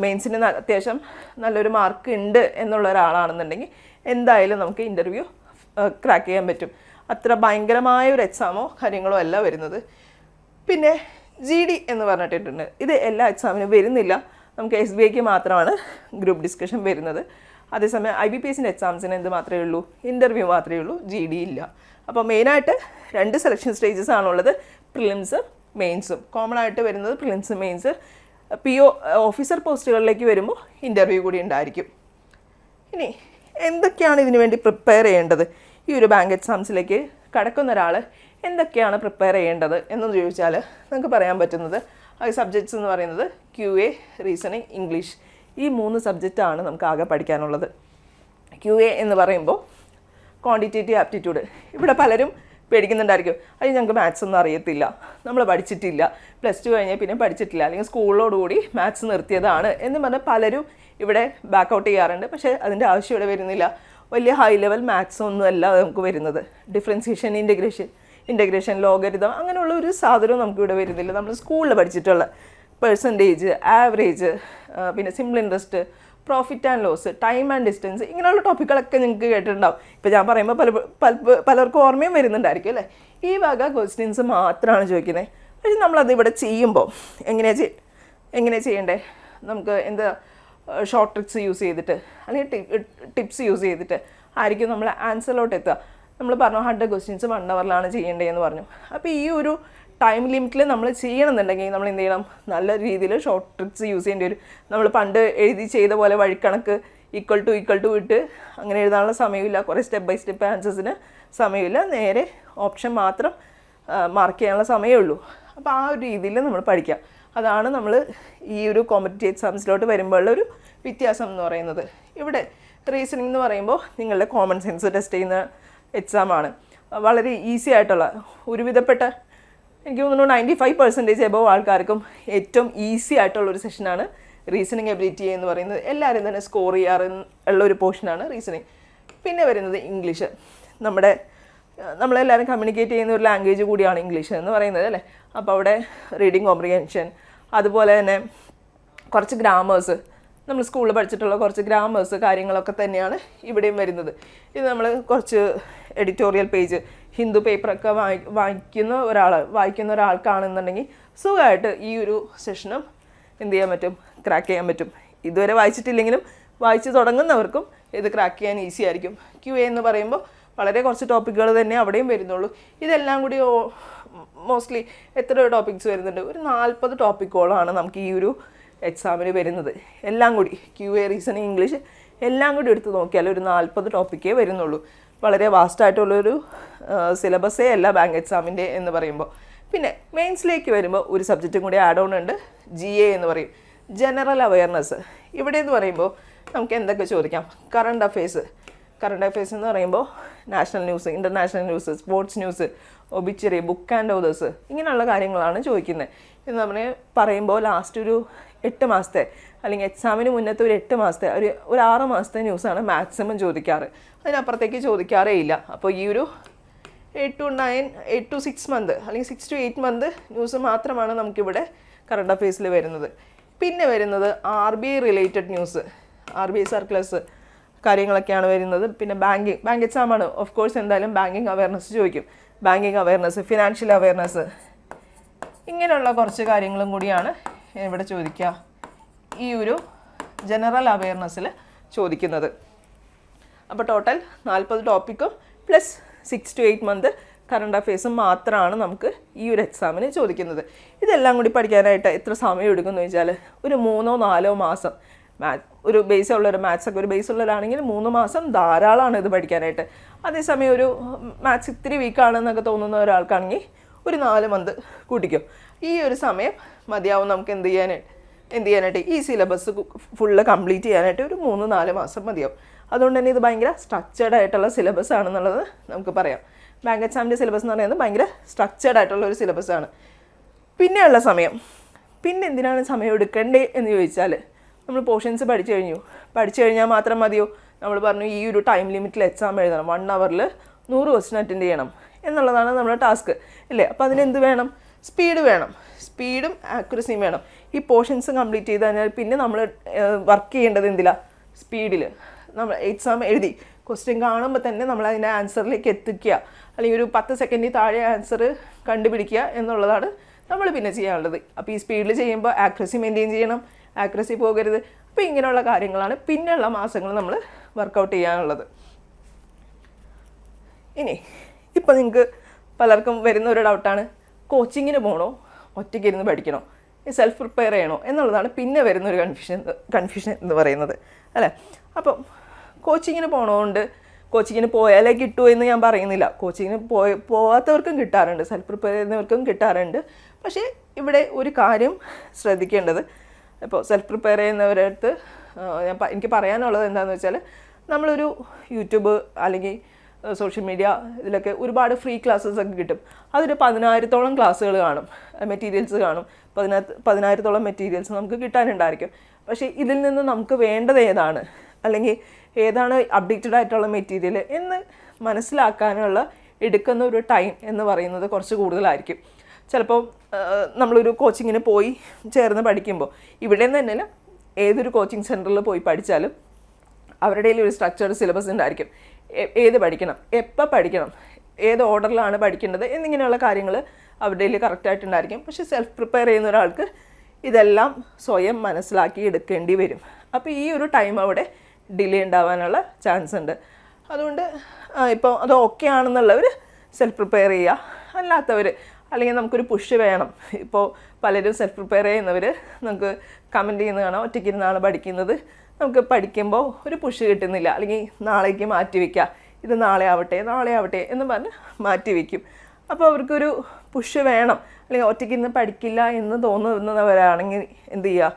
മെയിൻസിന് അത്യാവശ്യം നല്ലൊരു മാർക്ക് ഉണ്ട് എന്നുള്ള ഒരാളാണെന്നുണ്ടെങ്കിൽ എന്തായാലും നമുക്ക് ഇൻ്റർവ്യൂ ക്രാക്ക് ചെയ്യാൻ പറ്റും. അത്ര ഭയങ്കരമായ ഒരു എക്സാമോ കാര്യങ്ങളോ അല്ല വരുന്നത്. പിന്നെ GD എന്ന് പറഞ്ഞിട്ടുണ്ട്. ഇത് എല്ലാ എക്സാമിനും വരുന്നില്ല. നമുക്ക് SBIക്ക് മാത്രമാണ് ഗ്രൂപ്പ് ഡിസ്കഷൻ വരുന്നത്. അതേസമയം IBPSൻ്റെ എക്സാംസിന് എന്ത് മാത്രമേ ഉള്ളൂ, ഇൻ്റർവ്യൂ മാത്രമേ ഉള്ളൂ, GD ഇല്ല. അപ്പോൾ മെയിനായിട്ട് 2 സെലക്ഷൻ സ്റ്റേജസ് ആണുള്ളത്, പ്രിലിംസും മെയിൻസും. കോമൺ ആയിട്ട് വരുന്നത് പ്രിലിംസ് മെയിൻസ്. PO ഓഫീസർ പോസ്റ്റുകളിലേക്ക് വരുമ്പോൾ ഇൻ്റർവ്യൂ കൂടി ഉണ്ടായിരിക്കും. ഇനി എന്തൊക്കെയാണ് ഇതിനു വേണ്ടി പ്രിപ്പയർ ചെയ്യേണ്ടത്? ഈ ഒരു ബാങ്ക് എക്സാംസിലേക്ക് കടക്കുന്ന ഒരാൾ എന്തൊക്കെയാണ് പ്രിപ്പയർ ചെയ്യേണ്ടത് എന്ന് ചോദിച്ചാൽ നമുക്ക് പറയാൻ പറ്റുന്നത് അത് സബ്ജക്ട്സ് എന്ന് പറയുന്നത് QA, റീസണിങ്, ഇംഗ്ലീഷ്. ഈ 3 സബ്ജക്റ്റാണ് നമുക്ക് ആകെ പഠിക്കാനുള്ളത്. QA എന്ന് പറയുമ്പോൾ ക്വാണ്ടിറ്റേറ്റീവ് ആപ്റ്റിറ്റ്യൂഡ്. ഇവിടെ പലരും പേടിക്കുന്നുണ്ടായിരിക്കും, അത് ഞങ്ങൾക്ക് മാത്സ് ഒന്നും അറിയത്തില്ല, നമ്മൾ പഠിച്ചിട്ടില്ല, +2 കഴിഞ്ഞാൽ പിന്നെ പഠിച്ചിട്ടില്ല, അല്ലെങ്കിൽ സ്കൂളിലോടുകൂടി മാത്സ് നിർത്തിയതാണ് എന്ന് പറഞ്ഞാൽ പലരും ഇവിടെ ബാക്കൗട്ട് ചെയ്യാറുണ്ട്. പക്ഷേ അതിൻ്റെ ആവശ്യം ഇവിടെ വരുന്നില്ല. വലിയ ഹൈ ലെവൽ മാത്സ് ഒന്നും അല്ല നമുക്ക് വരുന്നത്. ഡിഫറൻസിയേഷൻ, ഇൻ്റഗ്രേഷൻ, ലോഗരിതം അങ്ങനെയുള്ള ഒരു സാധനവും നമുക്കിവിടെ വരുന്നില്ല. നമ്മൾ സ്കൂളിൽ പഠിച്ചിട്ടുള്ള പെർസെൻറ്റേജ്, ആവറേജ്, പിന്നെ simple interest, profit and loss, time and distance, ഇങ്ങനെയുള്ള ടോപ്പിക്കുകളൊക്കെ നിങ്ങൾക്ക് കേട്ടിട്ടുണ്ടാവും. ഇപ്പോൾ ഞാൻ പറയുമ്പോൾ പലർക്കും ഓർമ്മയും വരുന്നുണ്ടായിരിക്കും അല്ലേ. ഈ വക ക്വസ്റ്റ്യൻസ് മാത്രമാണ് ചോദിക്കുന്നത്. പക്ഷേ നമ്മളത് ഇവിടെ ചെയ്യുമ്പോൾ എങ്ങനെയാണ് ചെയ്യേണ്ടേ? നമുക്ക് എന്താ ഷോർട്ട് ട്രിക്സ് യൂസ് ചെയ്തിട്ട് അല്ലെങ്കിൽ ടിപ്സ് യൂസ് ചെയ്തിട്ട് ആയിരിക്കും നമ്മൾ ആൻസറിലോട്ട് എത്തുക. നമ്മൾ പറഞ്ഞു 100 ക്വസ്റ്റ്യൻസ് 1 hourലാണ് ചെയ്യേണ്ടതെന്ന് പറഞ്ഞു. അപ്പോൾ ഈ ഒരു ടൈം ലിമിറ്റിൽ നമ്മൾ ചെയ്യണമെന്നുണ്ടെങ്കിൽ നമ്മൾ എന്ത് ചെയ്യണം? നല്ല രീതിയിൽ ഷോർട്ട് ട്രിക്സ് യൂസ് ചെയ്യേണ്ടി വരും. നമ്മൾ പണ്ട് എഴുതി ചെയ്ത പോലെ വഴിക്കണക്ക് ഈക്വൽ ടു ഇട്ട് അങ്ങനെ എഴുതാനുള്ള സമയമില്ല. കുറേ സ്റ്റെപ്പ് ബൈ സ്റ്റെപ്പ് ആൻസേഴ്സിന് സമയമില്ല. നേരെ ഓപ്ഷൻ മാത്രം മാർക്ക് ചെയ്യാനുള്ള സമയമേ ഉള്ളൂ. അപ്പോൾ ആ ഒരു രീതിയിൽ നമ്മൾ പഠിക്കാം. അതാണ് നമ്മൾ ഈ ഒരു കോമ്പറ്റേറ്റീവ് എക്സാംസിലോട്ട് വരുമ്പോഴുള്ളൊരു വ്യത്യാസം എന്ന് പറയുന്നത്. ഇവിടെ റീസണിംഗ് എന്ന് പറയുമ്പോൾ നിങ്ങളുടെ കോമൺ സെൻസ് ടെസ്റ്റ് ചെയ്യുന്ന എക്സാമാണ്. വളരെ ഈസി ആയിട്ടുള്ള ഒരുവിധപ്പെട്ട എനിക്ക് തോന്നുന്നു 95% എബവ് ആൾക്കാർക്കും ഏറ്റവും ഈസി ആയിട്ടുള്ളൊരു സെഷനാണ് റീസണിങ് എബിലിറ്റി എന്ന് പറയുന്നത്. എല്ലാവരും തന്നെ സ്കോർ ചെയ്യാറുള്ള ഒരു പോർഷനാണ് റീസണിങ്. പിന്നെ വരുന്നത് ഇംഗ്ലീഷ്. നമ്മളെല്ലാവരും കമ്മ്യൂണിക്കേറ്റ് ചെയ്യുന്ന ഒരു ലാംഗ്വേജ് കൂടിയാണ് ഇംഗ്ലീഷ് എന്ന് പറയുന്നത് അല്ലേ. അപ്പോൾ അവിടെ റീഡിങ് കോംപ്രിഹെൻഷൻ, അതുപോലെ തന്നെ കുറച്ച് ഗ്രാമേഴ്സ്, നമ്മൾ സ്കൂളിൽ പഠിച്ചിട്ടുള്ള കുറച്ച് ഗ്രാമേഴ്സ് കാര്യങ്ങളൊക്കെ തന്നെയാണ് ഇവിടെയും വരുന്നത്. ഇത് നമ്മൾ കുറച്ച് എഡിറ്റോറിയൽ പേജ്, ഹിന്ദു പേപ്പറൊക്കെ വായിക്കുന്ന ഒരാൾക്കാണെന്നുണ്ടെങ്കിൽ സുഖമായിട്ട് ഈ ഒരു സെഷനും എന്ത് ചെയ്യാൻ പറ്റും? ക്രാക്ക് ചെയ്യാൻ പറ്റും. ഇതുവരെ വായിച്ചിട്ടില്ലെങ്കിലും വായിച്ച് തുടങ്ങുന്നവർക്കും ഇത് ക്രാക്ക് ചെയ്യാൻ ഈസി ആയിരിക്കും. QA എന്ന് പറയുമ്പോൾ വളരെ കുറച്ച് ടോപ്പിക്കുകൾ തന്നെ അവിടെയും വരുന്നുള്ളൂ. ഇതെല്ലാം കൂടി മോസ്റ്റ്ലി എത്ര ടോപ്പിക്സ് വരുന്നുണ്ട്? ഒരു 40 ടോപ്പിക്കുകളാണ് നമുക്ക് ഈ ഒരു എക്സാമിന് വരുന്നത്. എല്ലാം കൂടി QA, റീസണിങ്, ഇംഗ്ലീഷ് എല്ലാം കൂടി എടുത്ത് നോക്കിയാൽ ഒരു 40 ടോപ്പിക്കേ വരുന്നുള്ളൂ. വളരെ വാസ്റ്റായിട്ടുള്ളൊരു സിലബസേ അല്ല ബാങ്ക് എക്സാമിൻ്റെ എന്ന് പറയുമ്പോൾ. പിന്നെ മെയിൻസിലേക്ക് വരുമ്പോൾ ഒരു സബ്ജക്റ്റും കൂടി ആഡ് ഓൺ ഉണ്ട്, GA എന്ന് പറയും, ജനറൽ അവയർനെസ്. ഇവിടെ എന്ന് പറയുമ്പോൾ നമുക്ക് എന്തൊക്കെ ചോദിക്കാം? കറണ്ട് അഫെയർസ് എന്ന് പറയുമ്പോൾ national news, international news, sports news, obituary, book and authors, ഇങ്ങനെയുള്ള കാര്യങ്ങളാണ് ചോദിക്കുന്നത്. ഇത് നമ്മൾ പറയുമ്പോൾ ലാസ്റ്റ് ഒരു 8 മാസത്തെ അല്ലെങ്കിൽ എക്സാമിന് മുന്നത്തെ ഒരു 8 മാസത്തെ ഒരു 6 മാസത്തെ ന്യൂസാണ് മാക്സിമം ചോദിക്കാറ്. അതിനപ്പുറത്തേക്ക് ചോദിക്കാറേ ഇല്ല. അപ്പോൾ ഈ ഒരു 8 to 6 മന്ത് അല്ലെങ്കിൽ 6 to 8 മന്ത് ന്യൂസ് മാത്രമാണ് നമുക്കിവിടെ കറണ്ട് അഫെയർസിൽ വരുന്നത്. പിന്നെ വരുന്നത് RBI related news, RBI circulars കാര്യങ്ങളൊക്കെയാണ് വരുന്നത്. പിന്നെ ബാങ്ക് എക്സാമാണ്. ഓഫ് കോഴ്സ് എന്തായാലും ബാങ്കിങ് അവയർനെസ് ചോദിക്കും. ബാങ്കിങ് അവയർനെസ്, ഫിനാൻഷ്യൽ അവയർനെസ്, ഇങ്ങനെയുള്ള കുറച്ച് കാര്യങ്ങളും കൂടിയാണ് ഇവിടെ ചോദിക്കുക ഈ ഒരു ജനറൽ അവയർനെസ്സിൽ ചോദിക്കുന്നത്. അപ്പോൾ ടോട്ടൽ 40 ടോപ്പിക്കും പ്ലസ് 6 to 8 മന്ത് കറണ്ട് അഫെയർസും മാത്രമാണ് നമുക്ക് ഈ ഒരു എക്സാമിന് ചോദിക്കുന്നത്. ഇതെല്ലാം കൂടി പഠിക്കാനായിട്ട് എത്ര സമയം എടുക്കുമെന്ന് ചോദിച്ചാൽ ഒരു 3-4 മാസം ഒരു ബേസ് ഉള്ളൊരു മാത്സൊക്കെ ഒരു ബേസ് ഉള്ളവരാണെങ്കിൽ 3 മാസം ധാരാളമാണ് ഇത് പഠിക്കാനായിട്ട്. അതേസമയം ഒരു മാത്സ് ഇത്തിരി വീക്കാണെന്നൊക്കെ തോന്നുന്ന ഒരാൾക്കാണെങ്കിൽ ഒരു 4 മന്ത് കൂട്ടിക്കും. ഈ ഒരു സമയം മതിയാവും നമുക്ക് എന്ത് ചെയ്യാനായിട്ട് ഈ സിലബസ് ഫുള്ള് കംപ്ലീറ്റ് ചെയ്യാനായിട്ട് ഒരു 3-4 മാസം മതിയാവും. അതുകൊണ്ട് തന്നെ ഇത് ഭയങ്കര സ്ട്രക്ചേർഡ് ആയിട്ടുള്ള സിലബസ് ആണെന്നുള്ളത് നമുക്ക് പറയാം. ബാങ്ക് എക്സാമിൻ്റെ സിലബസ് എന്ന് പറയുന്നത് ഭയങ്കര സ്ട്രക്ചേർഡ് ആയിട്ടുള്ള ഒരു സിലബസാണ്. പിന്നെയുള്ള സമയം, പിന്നെ എന്തിനാണ് സമയം എടുക്കേണ്ടത് എന്ന് ചോദിച്ചാൽ, നമ്മൾ പോർഷൻസ് പഠിച്ചു കഴിഞ്ഞാൽ മാത്രം മതിയോ? നമ്മൾ പറഞ്ഞു ഈ ഒരു ടൈം ലിമിറ്റിൽ എക്സാം എഴുതണം, 1 hourൽ 100 ക്വസ്റ്റ്യൻ അറ്റൻഡ് ചെയ്യണം എന്നുള്ളതാണ് നമ്മുടെ ടാസ്ക് അല്ലേ? അപ്പോൾ അതിനെന്ത് വേണം? സ്പീഡ് വേണം, സ്പീഡും ആക്യുറസിയും വേണം. ഈ പോർഷൻസ് കംപ്ലീറ്റ് ചെയ്ത് കഴിഞ്ഞാൽ പിന്നെ നമ്മൾ വർക്ക് ചെയ്യേണ്ടത് എന്തിലാണ്? സ്പീഡിൽ. നമ്മൾ എക്സാം എഴുതി ക്വസ്റ്റ്യൻ കാണുമ്പോൾ തന്നെ നമ്മൾ അതിൻ്റെ ആൻസറിലേക്ക് എത്തിക്കുക, അല്ലെങ്കിൽ ഒരു 10 സെക്കൻഡിൽ താഴെ ആൻസർ കണ്ടുപിടിക്കുക എന്നുള്ളതാണ് നമ്മൾ പിന്നെ ചെയ്യാനുള്ളത്. അപ്പോൾ ഈ സ്പീഡിൽ ചെയ്യുമ്പോൾ ആക്യുറസി മെയിൻറ്റെയിൻ ചെയ്യണം, ആക്യുറസി പോകരുത്. അപ്പോൾ ഇങ്ങനെയുള്ള കാര്യങ്ങളാണ് പിന്നെയുള്ള മാസങ്ങൾ നമ്മൾ വർക്കൗട്ട് ചെയ്യാനുള്ളത്. ഇനി ഇപ്പോൾ നിങ്ങൾക്ക് പലർക്കും വരുന്ന ഒരു ഡൗട്ടാണ്, കോച്ചിങ്ങിന് പോകണോ ഒറ്റയ്ക്ക് ഇരുന്ന് പഠിക്കണോ, സെൽഫ് പ്രിപ്പയർ ചെയ്യണോ എന്നുള്ളതാണ് പിന്നെ വരുന്നൊരു കൺഫ്യൂഷൻ എന്ന് പറയുന്നത് അല്ലേ? അപ്പം കോച്ചിങ്ങിന് പോകണോണ്ട് കോച്ചിങ്ങിന് പോയാലേ കിട്ടൂ എന്ന് ഞാൻ പറയുന്നില്ല. കോച്ചിങ്ങിന് പോകാത്തവർക്കും കിട്ടാറുണ്ട്, സെൽഫ് പ്രിപ്പയർ ചെയ്യുന്നവർക്കും കിട്ടാറുണ്ട്. പക്ഷേ ഇവിടെ ഒരു കാര്യം ശ്രദ്ധിക്കേണ്ടത്, ഇപ്പോൾ സെൽഫ് പ്രിപ്പയർ ചെയ്യുന്നവരുടെ അടുത്ത് എനിക്ക് പറയാനുള്ളത് എന്താണെന്ന് വെച്ചാൽ, നമ്മളൊരു യൂട്യൂബ് അല്ലെങ്കിൽ സോഷ്യൽ മീഡിയ ഇതിലൊക്കെ ഒരുപാട് ഫ്രീ ക്ലാസ്സസ് ഒക്കെ കിട്ടും. അതൊരു 10,000-ഓളം ക്ലാസ്സുകൾ കാണും, മെറ്റീരിയൽസ് കാണും. 10,000-ഓളം മെറ്റീരിയൽസ് നമുക്ക് കിട്ടാനുണ്ടായിരിക്കും. പക്ഷേ ഇതിൽ നിന്ന് നമുക്ക് വേണ്ടത് ഏതാണ്, അല്ലെങ്കിൽ ഏതാണ് അപ്ഡേറ്റഡ് ആയിട്ടുള്ള മെറ്റീരിയൽ എന്ന് മനസ്സിലാക്കാനുള്ള എടുക്കുന്ന ഒരു ടൈം എന്ന് പറയുന്നത് കുറച്ച് കൂടുതലായിരിക്കും. ചിലപ്പോൾ നമ്മളൊരു കോച്ചിങ്ങിന് പോയി ചേർന്ന് പഠിക്കുമ്പോൾ, ഇവിടെ നിന്ന് തന്നെ ഏതൊരു കോച്ചിങ് സെൻറ്ററിൽ പോയി പഠിച്ചാലും അവരുടെ ഒരു സ്ട്രക്ചർഡ് സിലബസ് ഉണ്ടായിരിക്കും. ഏത് പഠിക്കണം, എപ്പോൾ പഠിക്കണം, ഏത് ഓർഡറിലാണ് പഠിക്കേണ്ടത് എന്നിങ്ങനെയുള്ള കാര്യങ്ങൾ അവരുടെ കറക്റ്റായിട്ടുണ്ടായിരിക്കും. പക്ഷേ സെൽഫ് പ്രിപ്പയർ ചെയ്യുന്ന ഒരാൾക്ക് ഇതെല്ലാം സ്വയം മനസ്സിലാക്കി എടുക്കേണ്ടി വരും. അപ്പോൾ ഈ ഒരു ടൈം അവിടെ ഡിലേ ഉണ്ടാവാനുള്ള ചാൻസ് ഉണ്ട്. അതുകൊണ്ട് ഇപ്പോൾ അത് ഓക്കെ ആണെന്നുള്ളവർ സെൽഫ് പ്രിപ്പയർ ചെയ്യുക, അല്ലാത്തവർ അല്ലെങ്കിൽ നമുക്കൊരു പുഷ് വേണം. ഇപ്പോൾ പലരും സെൽഫ് പ്രിപ്പയർ ചെയ്യുന്നവർ നമുക്ക് കമൻറ്റ് ചെയ്യുന്ന കാണാം, ഒറ്റയ്ക്ക് ഇരുന്നാണ് പഠിക്കുന്നത്, നമുക്ക് പഠിക്കുമ്പോൾ ഒരു പുഷ് കിട്ടുന്നില്ല, അല്ലെങ്കിൽ നാളേക്ക് മാറ്റി വയ്ക്കുക, ഇത് നാളെ ആവട്ടെ എന്ന് പറഞ്ഞ് മാറ്റി വയ്ക്കും. അപ്പോൾ അവർക്കൊരു പുഷ് വേണം, അല്ലെങ്കിൽ ഒറ്റയ്ക്ക് ഇരുന്ന് പഠിക്കില്ല എന്ന് തോന്നുന്നവരാണെങ്കിൽ എന്ത് ചെയ്യുക,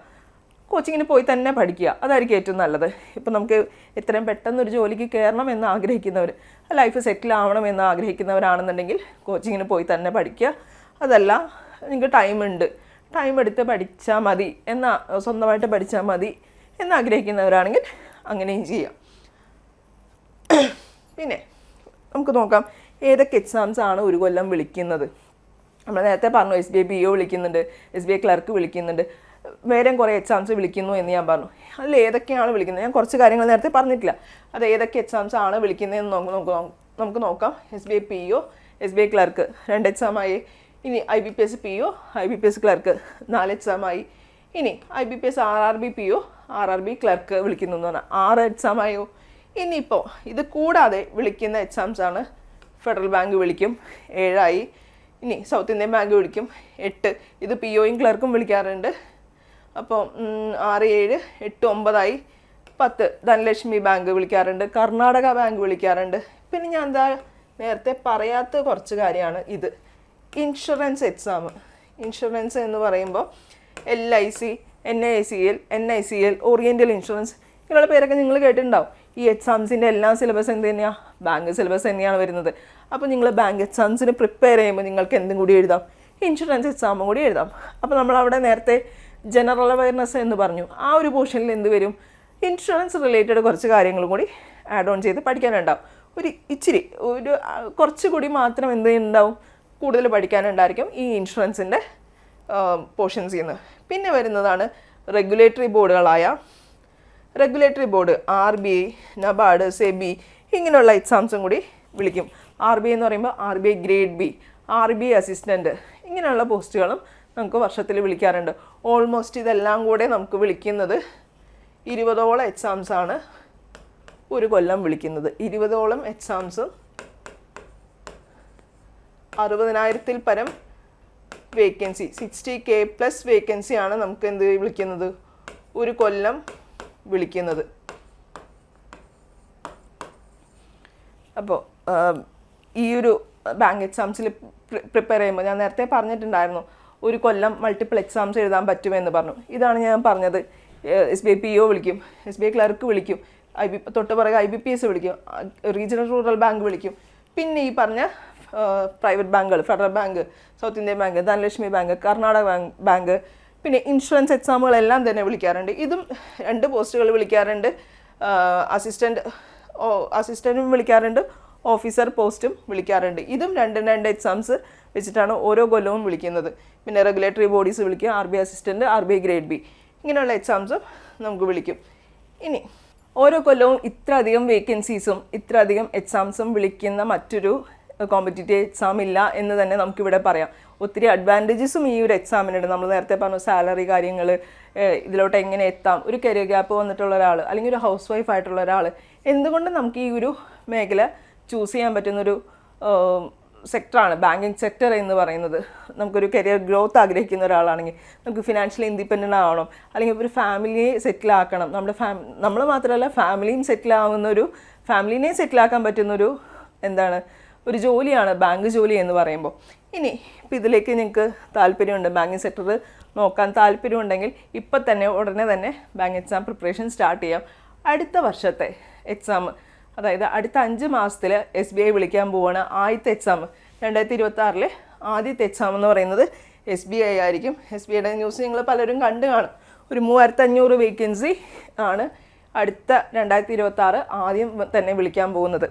കോച്ചിങ്ങിന് പോയി തന്നെ പഠിക്കുക, അതായിരിക്കും ഏറ്റവും നല്ലത്. ഇപ്പോൾ നമുക്ക് എത്രയും പെട്ടെന്നൊരു ജോലിക്ക് കയറണം എന്ന് ആഗ്രഹിക്കുന്നവർ, ലൈഫ് സെറ്റിൽ ആവണം എന്ന് ആഗ്രഹിക്കുന്നവരാണെന്നുണ്ടെങ്കിൽ കോച്ചിങ്ങിന് പോയി തന്നെ പഠിക്കുക. അതല്ല നിങ്ങൾക്ക് ടൈം എടുത്ത് പഠിച്ചാൽ മതി സ്വന്തമായിട്ട് പഠിച്ചാൽ മതി എന്നാഗ്രഹിക്കുന്നവരാണെങ്കിൽ അങ്ങനെയും ചെയ്യാം. പിന്നെ നമുക്ക് നോക്കാം ഏതൊക്കെ എക്സാംസ് ആണ് ഒരു കൊല്ലം വിളിക്കുന്നത്. നമ്മൾ നേരത്തെ പറഞ്ഞു SBI PO വിളിക്കുന്നുണ്ട്, SBI ക്ലർക്ക് വിളിക്കുന്നുണ്ട്, വേറെ കുറേ എക്സാംസ് വിളിക്കുന്നു എന്ന് ഞാൻ പറഞ്ഞു. അതിൽ ഏതൊക്കെയാണ് വിളിക്കുന്നത്, ഞാൻ കുറച്ച് കാര്യങ്ങൾ നേരത്തെ പറഞ്ഞിട്ടില്ല. അത് ഏതൊക്കെ എക്സാംസ് ആണ് വിളിക്കുന്നതെന്ന് നമുക്ക് നോക്കാം. SBI PO, SBI clerk 2 എക്സാമായി. ഇനി IBPS PO, IBPS ക്ലർക്ക് 4 എക്സാമായി. ഇനി IBPS RRB PO, RRB clerk വിളിക്കുന്നു എന്ന് പറഞ്ഞാൽ 6 എക്സാമായോ. ഇനിയിപ്പോൾ ഇത് കൂടാതെ വിളിക്കുന്ന എക്സാംസാണ് ഫെഡറൽ ബാങ്ക് വിളിക്കും, 7ആയി. ഇനി സൗത്ത് ഇന്ത്യൻ ബാങ്ക് വിളിക്കും, 8. ഇത് POയും ക്ലർക്കും വിളിക്കാറുണ്ട്. അപ്പോൾ 6, 7, 8, 9ആയി. 10 ധനലക്ഷ്മി ബാങ്ക് വിളിക്കാറുണ്ട്, കർണാടക ബാങ്ക് വിളിക്കാറുണ്ട്. പിന്നെ ഞാൻ നേരത്തെ പറയാത്ത കുറച്ച് കാര്യമാണ് ഇത്, ഇൻഷുറൻസ് എക്സാം. ഇൻഷുറൻസ് എന്ന് പറയുമ്പോൾ LIC, NICL, NICL, oriental insurance, ഇങ്ങനെയുള്ള പേരൊക്കെ നിങ്ങൾ കേട്ടിട്ടുണ്ടാവും. ഈ എക്സാംസിൻ്റെ എല്ലാ സിലബസ് എന്ത് തന്നെയാണ്, ബാങ്ക് സിലബസ് തന്നെയാണ് വരുന്നത്. അപ്പോൾ നിങ്ങൾ ബാങ്ക് എക്സാംസിന് പ്രിപ്പയർ ചെയ്യുമ്പോൾ നിങ്ങൾക്ക് എന്തും കൂടി എഴുതാം, ഇൻഷുറൻസ് എക്സാമും കൂടി എഴുതാം. അപ്പോൾ നമ്മളവിടെ നേരത്തെ ജനറൽ അവയർനെസ് എന്ന് പറഞ്ഞു, ആ ഒരു പോർഷനിൽ എന്ത് വരും, ഇൻഷുറൻസ് റിലേറ്റഡ് കുറച്ച് കാര്യങ്ങളും കൂടി ആഡ് ഓൺ ചെയ്ത് പഠിക്കാനുണ്ടാവും. കുറച്ചുകൂടി മാത്രം എന്ത് ഉണ്ടാവും, കൂടുതൽ പഠിക്കാനുണ്ടായിരിക്കും ഈ ഇൻഷുറൻസിൻ്റെ പോർഷൻസിൽ നിന്ന്. പിന്നെ വരുന്നതാണ് റെഗുലേറ്ററി ബോർഡുകളായ regulatory board, RBI, NABARD, SEBI, ഇങ്ങനെയുള്ള എക്സാംസും കൂടി വിളിക്കും. RBI എന്ന് പറയുമ്പോൾ RBI grade B, RBI assistant, ഇങ്ങനെയുള്ള പോസ്റ്റുകളും നമുക്ക് വർഷത്തിൽ വിളിക്കാറുണ്ട്. ഓൾമോസ്റ്റ് ഇതെല്ലാം കൂടെ നമുക്ക് വിളിക്കുന്നത് 20ഓളം എക്സാംസാണ് ഒരു കൊല്ലം വിളിക്കുന്നത്. 20ഓളം എക്സാംസും 60,000-ൽ പരം വേക്കൻസി, 60K+ വേക്കൻസിയാണ് നമുക്ക് എന്ത് വിളിക്കുന്നത് ഒരു കൊല്ലം വിളിക്കുന്നത്. അപ്പോൾ ഈ ഒരു ബാങ്ക് എക്സാംസിൽ പ്രിപ്പയർ ചെയ്യുമ്പോൾ ഞാൻ നേരത്തെ പറഞ്ഞിട്ടുണ്ടായിരുന്നു ഒരു കൊല്ലം മൾട്ടിപ്പിൾ എക്സാംസ് എഴുതാൻ പറ്റുമെന്ന് പറഞ്ഞു. ഇതാണ് ഞാൻ പറഞ്ഞത്. SBI PO വിളിക്കും, SBI ക്ലർക്ക് വിളിക്കും, തൊട്ട് പറയുക IBPS വിളിക്കും, റീജിയണൽ റൂറൽ ബാങ്ക് വിളിക്കും, പിന്നെ ഈ പറഞ്ഞ പ്രൈവറ്റ് ബാങ്കുകൾ, ഫെഡറൽ ബാങ്ക്, സൗത്ത് ഇന്ത്യൻ ബാങ്ക്, ധനലക്ഷ്മി ബാങ്ക്, കർണാടക ബാങ്ക്, പിന്നെ ഇൻഷുറൻസ് എക്സാമുകളെല്ലാം തന്നെ വിളിക്കാറുണ്ട്. ഇതും 2 പോസ്റ്റുകൾ വിളിക്കാറുണ്ട്. അസിസ്റ്റൻറ്റും വിളിക്കാറുണ്ട്, ഓഫീസർ പോസ്റ്റും വിളിക്കാറുണ്ട്. ഇതും 2 എക്സാംസ് വെച്ചിട്ടാണ് ഓരോ കൊല്ലവും വിളിക്കുന്നത്. പിന്നെ റെഗുലേറ്ററി ബോഡീസ് വിളിക്കും, RBI assistant, RBI grade B, ഇങ്ങനെയുള്ള എക്സാംസും നമുക്ക് വിളിക്കും. ഇനി ഓരോ കൊല്ലവും ഇത്ര അധികം വേക്കൻസീസും ഇത്ര അധികം എക്സാംസും വിളിക്കുന്ന മറ്റൊരു കോമ്പറ്റീറ്റീവ് എക്സാം ഇല്ല എന്ന് തന്നെ നമുക്കിവിടെ പറയാം. ഒത്തിരി അഡ്വാൻറ്റേജസും ഈ ഒരു എക്സാമിനുണ്ട്. നമ്മൾ നേരത്തെ പറഞ്ഞു സാലറി കാര്യങ്ങൾ, ഇതിലോട്ട് എങ്ങനെ എത്താം, ഒരു കരിയർ ഗ്യാപ്പ് വന്നിട്ടുള്ള ഒരാൾ അല്ലെങ്കിൽ ഒരു ഹൗസ് വൈഫ് ആയിട്ടുള്ള ഒരാൾ എന്തുകൊണ്ട് നമുക്ക് ഈ ഒരു മേഖല ചൂസ് ചെയ്യാൻ പറ്റുന്നൊരു സെക്ടറാണ് ബാങ്കിങ് സെക്ടർ എന്ന് പറയുന്നത്. നമുക്കൊരു കരിയർ ഗ്രോത്ത് ആഗ്രഹിക്കുന്ന ഒരാളാണെങ്കിൽ, നമുക്ക് ഫിനാൻഷ്യലി ഇൻഡിപെൻഡൻ്റ് ആവണം, അല്ലെങ്കിൽ ഒരു ഫാമിലിയെ സെറ്റിലാക്കണം, നമ്മൾ മാത്രമല്ല ഫാമിലിയും ഫാമിലിനെ സെറ്റിലാക്കാൻ പറ്റുന്നൊരു ഒരു ജോലിയാണ് ബാങ്ക് ജോലി എന്ന് പറയുമ്പോൾ. ഇനി ഇപ്പോൾ ഇതിലേക്ക് നിങ്ങൾക്ക് താല്പര്യമുണ്ട്, ബാങ്കിങ് സെക്ടർ നോക്കാൻ താല്പര്യമുണ്ടെങ്കിൽ ഇപ്പം തന്നെ ഉടനെ തന്നെ ബാങ്ക് എക്സാം പ്രിപ്പറേഷൻ സ്റ്റാർട്ട് ചെയ്യാം. അടുത്ത വർഷത്തെ എക്സാം, അതായത് അടുത്ത 5 മാസത്തിൽ SBI വിളിക്കാൻ പോവുകയാണ്. ആദ്യത്തെ എക്സാം 2026 ആദ്യത്തെ എക്സാം എന്ന് പറയുന്നത് SBI ആയിരിക്കും. SBIയുടെ ന്യൂസ് നിങ്ങൾ പലരും കണ്ടു കാണും. ഒരു 3500 വേക്കൻസി ആണ് അടുത്ത 2026 ആദ്യം തന്നെ വിളിക്കാൻ പോകുന്നത്.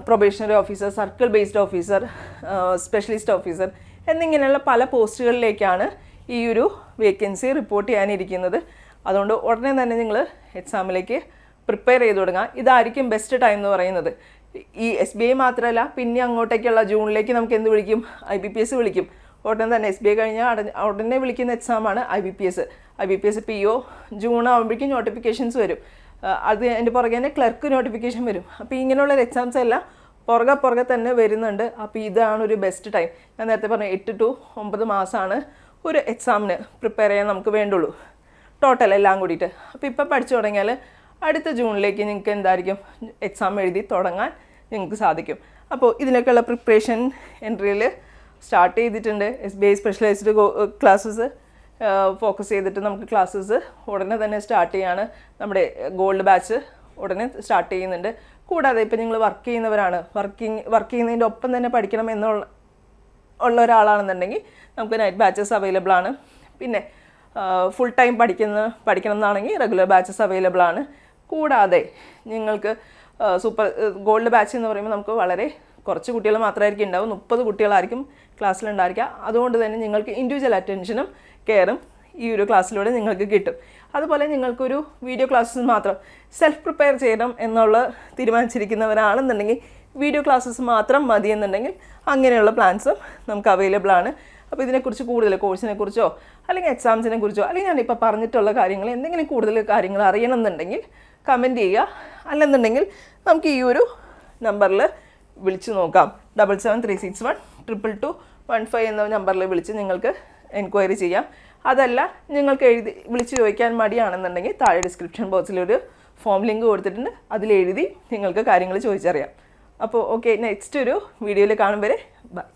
Probationary officer, circle based officer, specialist officer എന്നിങ്ങനെയുള്ള പല പോസ്റ്റുകളിലേക്കാണ് ഈ ഒരു വേക്കൻസി റിപ്പോർട്ട് ചെയ്യാനിരിക്കുന്നത്. അതുകൊണ്ട് ഉടനെ തന്നെ നിങ്ങൾ എക്സാമിലേക്ക് പ്രിപ്പയർ ചെയ്ത് തുടങ്ങുക. ഇതായിരിക്കും ബെസ്റ്റ് ടൈം എന്ന് പറയുന്നത്. ഈ SBI മാത്രമല്ല, പിന്നെ അങ്ങോട്ടേക്കുള്ള ജൂണിലേക്ക് നമുക്ക് എന്ത് വിളിക്കും, IBPS വിളിക്കും. ഉടനെ തന്നെ SBI കഴിഞ്ഞാൽ ഉടനെ വിളിക്കുന്ന എക്സാമാണ് IBPS PO. ജൂൺ ആകുമ്പോഴേക്കും നോട്ടിഫിക്കേഷൻസ് വരും. അത് എൻ്റെ പുറകെ തന്നെ ക്ലർക്ക് നോട്ടിഫിക്കേഷൻ വരും. അപ്പോൾ ഇങ്ങനെയുള്ള എക്സാംസ് എല്ലാം പുറകെ തന്നെ വരുന്നുണ്ട്. അപ്പോൾ ഇതാണ് ഒരു ബെസ്റ്റ് ടൈം. ഞാൻ നേരത്തെ പറഞ്ഞു 8 to 9 മാസമാണ് ഒരു എക്സാമിന് പ്രിപ്പയർ ചെയ്യാൻ നമുക്ക് വേണ്ടുള്ളൂ, ടോട്ടൽ എല്ലാം കൂടിയിട്ട്. അപ്പോൾ ഇപ്പം പഠിച്ചു തുടങ്ങിയാൽ അടുത്ത ജൂണിലേക്ക് നിങ്ങൾക്ക് എന്തായിരിക്കും എക്സാം എഴുതി തുടങ്ങാൻ നിങ്ങൾക്ക് സാധിക്കും. അപ്പോൾ ഇതിനൊക്കെയുള്ള പ്രിപ്പറേഷൻ എൻട്രിയിൽ സ്റ്റാർട്ട് ചെയ്തിട്ടുണ്ട്. SBI സ്പെഷ്യലൈസ്ഡ് ക്ലാസ്സസ് ഫോക്കസ് ചെയ്തിട്ട് നമുക്ക് ക്ലാസ്സസ് ഉടനെ തന്നെ സ്റ്റാർട്ട് ചെയ്യാണ്. നമ്മുടെ ഗോൾഡ് ബാച്ച് ഉടനെ സ്റ്റാർട്ട് ചെയ്യുന്നുണ്ട്. കൂടാതെ ഇപ്പോൾ നിങ്ങൾ വർക്ക് ചെയ്യുന്നവരാണ്, വർക്ക് ചെയ്യുന്നതിൻ്റെ ഒപ്പം തന്നെ പഠിക്കണം ഉള്ള ഒരാളാണെന്നുണ്ടെങ്കിൽ നമുക്ക് നൈറ്റ് ബാച്ചസ് അവൈലബിൾ ആണ്. പിന്നെ ഫുൾ ടൈം പഠിക്കണം എന്നാണെങ്കിൽ റെഗുലർ ബാച്ചസ് അവൈലബിൾ ആണ്. കൂടാതെ നിങ്ങൾക്ക് ഗോൾഡ് ബാച്ച് എന്ന് പറയുമ്പോൾ നമുക്ക് വളരെ കുറച്ച് കുട്ടികൾ മാത്രമായിരിക്കും ഉണ്ടാവും, 30 കുട്ടികളായിരിക്കും ക്ലാസ്സിലുണ്ടായിരിക്കുക. അതുകൊണ്ട് തന്നെ നിങ്ങൾക്ക് ഇൻഡിവിജ്വൽ അറ്റൻഷനും കെയറും ഈ ഒരു ക്ലാസ്സിലൂടെ നിങ്ങൾക്ക് കിട്ടും. അതുപോലെ നിങ്ങൾക്കൊരു വീഡിയോ ക്ലാസ്സസ് മാത്രം സെൽഫ് പ്രിപ്പയർ ചെയ്യണം എന്നുള്ള തീരുമാനിച്ചിരിക്കുന്നവരാണെന്നുണ്ടെങ്കിൽ വീഡിയോ ക്ലാസ്സസ് മാത്രം മതി എന്നുണ്ടെങ്കിൽ അങ്ങനെയുള്ള പ്ലാൻസും നമുക്ക് അവൈലബിൾ ആണ്. അപ്പോൾ ഇതിനെക്കുറിച്ച് കൂടുതൽ കോഴ്സിനെ കുറിച്ചോ അല്ലെങ്കിൽ എക്സാംസിനെ കുറിച്ചോ അല്ലെങ്കിൽ ഞാനിപ്പോൾ പറഞ്ഞിട്ടുള്ള കാര്യങ്ങൾ എന്തെങ്കിലും കൂടുതൽ കാര്യങ്ങൾ അറിയണമെന്നുണ്ടെങ്കിൽ കമൻറ്റ് ചെയ്യുക. അല്ലെന്നുണ്ടെങ്കിൽ നമുക്ക് ഈ ഒരു നമ്പറിൽ വിളിച്ച് നോക്കാം. 7736122215 എന്ന നമ്പറിൽ വിളിച്ച് നിങ്ങൾക്ക് എൻക്വയറി ചെയ്യാം. അതല്ല നിങ്ങൾക്ക് വിളിച്ച് ചോദിക്കാൻ മടിയാണെന്നുണ്ടെങ്കിൽ താഴെ ഡിസ്ക്രിപ്ഷൻ ബോക്സിലൊരു ഫോം ലിങ്ക് കൊടുത്തിട്ടുണ്ട്, അതിലെഴുതി നിങ്ങൾക്ക് കാര്യങ്ങൾ ചോദിച്ചറിയാം. അപ്പോൾ ഓക്കെ, നെക്സ്റ്റ് ഒരു വീഡിയോയിൽ കാണും വരെ ബൈ.